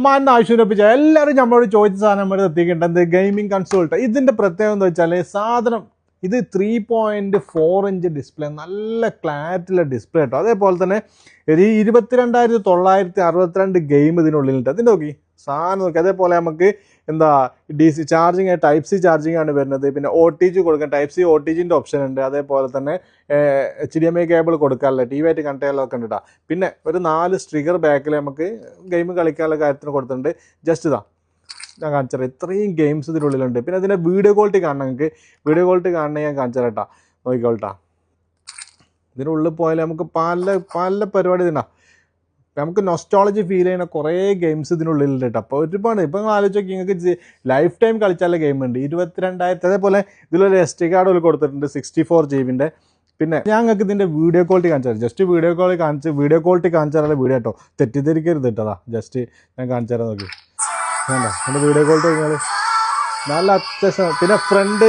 മാൻ്റെ ആവശ്യം എല്ലാവരും നമ്മളോട് ചോദിച്ച സാധനം നമ്മൾ എത്തിക്കേണ്ടത് ഗെയിമിംഗ് കൺസോൾ. ഇതിൻ്റെ പ്രത്യേകത എന്താ വെച്ചാൽ സാധനം ഇത് 3.4 ഇഞ്ച് ഡിസ്പ്ലേ, നല്ല ക്ലാരിറ്റിയുള്ള ഡിസ്പ്ലേ കേട്ടോ. അതേപോലെ തന്നെ ഒരു 22,962 ഗെയിം ഇതിനുള്ളിലുണ്ട്. അതിൻ്റെ നോക്കി സാധനം നോക്കി. അതേപോലെ നമുക്ക് എന്താ DC charging, type C charging ആണ് വരുന്നത്. പിന്നെ OTG കൊടുക്കാൻ ടൈപ്പ് സി OTGൻ്റെ ഓപ്ഷൻ ഉണ്ട്. അതേപോലെ തന്നെ HDMI കേബിൾ കൊടുക്കാനുള്ള TV ആയിട്ട് കണക്ട് ചെയ്യാനൊക്കെ ഉണ്ട് കേട്ടോ. പിന്നെ ഒരു 4 സ്ട്രിഗർ ബാക്കിൽ നമുക്ക് ഗെയിം കളിക്കാനുള്ള കാര്യത്തിന് കൊടുത്തിട്ടുണ്ട്. ജസ്റ്റ് ഇതാ ഞാൻ കാണിച്ചത് ഇത്രയും ഗെയിംസ് ഇതിനുള്ളിലുണ്ട്. പിന്നെ അതിൻ്റെ വീഡിയോ ക്വാളിറ്റി കാണണം. നിങ്ങൾക്ക് വീഡിയോ ക്വാളിറ്റി കാണണമെങ്കിൽ ഞാൻ കാണിച്ചു തരാം കേട്ടോ. നോക്കിക്കോളട്ടാ. ഇതിനുള്ളിൽ പോയാൽ നമുക്ക് പല പരിപാടി തന്നെ നമുക്ക് നൊസ്റ്റോളജി ഫീൽ ചെയ്യുന്ന കുറേ ഗെയിംസ് ഇതിനുള്ളിലുണ്ട് കേട്ടോ. അപ്പോൾ ഒരുപാട് ഇപ്പം നിങ്ങൾ ആലോചിച്ച് നോക്കി, നിങ്ങൾക്ക് ലൈഫ് ടൈം കളിച്ചാലുള്ള ഗെയിം ഉണ്ട്. 22,000. അതേപോലെ ഇതിലൊരു SD കാർഡ് കൊടുത്തിട്ടുണ്ട് 64 GB. പിന്നെ ഞങ്ങൾക്ക് ഇതിൻ്റെ വീഡിയോ ക്വാളിറ്റി കാണിച്ചു തരാം. ജസ്റ്റ് വീഡിയോ ക്വാളിറ്റി കാണിച്ചു തരാനുള്ള വീഡിയോ കേട്ടോ. തെറ്റിദ്ധരിക്കരുത് കേട്ടോ. ജസ്റ്റ് ഞാൻ കാണിച്ചു തരാം. നോക്കി വേണ്ട എൻ്റെ വീഡിയോ ക്വാളിറ്റി കഴിഞ്ഞാൽ നല്ല അത്യാവശ്യം. പിന്നെ ഫ്രണ്ട്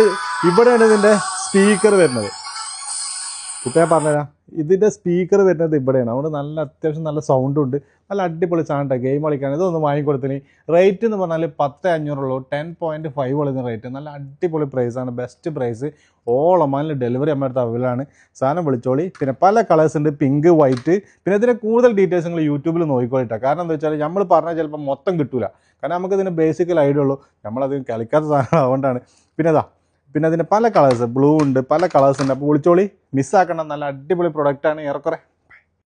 ഇവിടെയാണ് ഇതിൻ്റെ സ്പീക്കർ വരുന്നത്. ഇപ്പം ഞാൻ പറഞ്ഞുതരാം, ഇതിൻ്റെ സ്പീക്കർ വരുന്നത് ഇവിടെയാണ്. അതുകൊണ്ട് നല്ല അത്യാവശ്യം നല്ല സൗണ്ടും ഉണ്ട്. നല്ല അടിപൊളി സാധനം ഗെയിം കളിക്കാൻ. ഇതൊന്ന് വാങ്ങിക്കൊടുത്തിന്. റേറ്റ് എന്ന് പറഞ്ഞാൽ 10,500 10.5 ഉള്ള റേറ്റ്. നല്ല അടിപൊളി പ്രൈസാണ്, ബെസ്റ്റ് പ്രൈസ്. ഓളമാനിൽ ഡെലിവറി നമ്മുടെ അവൈലബിളാണ്. സാധനം വിളിച്ചോളി. പിന്നെ പല കളേഴ്സ് ഉണ്ട്, പിങ്ക്, വൈറ്റ്. പിന്നെ ഇതിൻ്റെ കൂടുതൽ ഡീറ്റെയിൽസ് നിങ്ങൾ യൂട്യൂബിൽ നോക്കിക്കോളിട്ടാ. കാരണം എന്താ വെച്ചാൽ നമ്മൾ പറഞ്ഞാൽ ചിലപ്പോൾ മൊത്തം കിട്ടൂല. കാരണം നമുക്ക് ഇതിന് ബേസിക്കൽ ഐഡിയ ഉള്ളൂ, നമ്മളത് കളിക്കാത്ത സാധനം അതുകൊണ്ടാണ്. പിന്നെ അതിൻ്റെ പല കളേഴ്സ്, ബ്ലൂ ഉണ്ട്, പല കളേഴ്സ് ഉണ്ട്. അപ്പോൾ വിളിച്ചോളി, മിസ്സാക്കണം. നല്ല അടിപൊളി പ്രൊഡക്റ്റാണ്. ഏറെക്കുറെ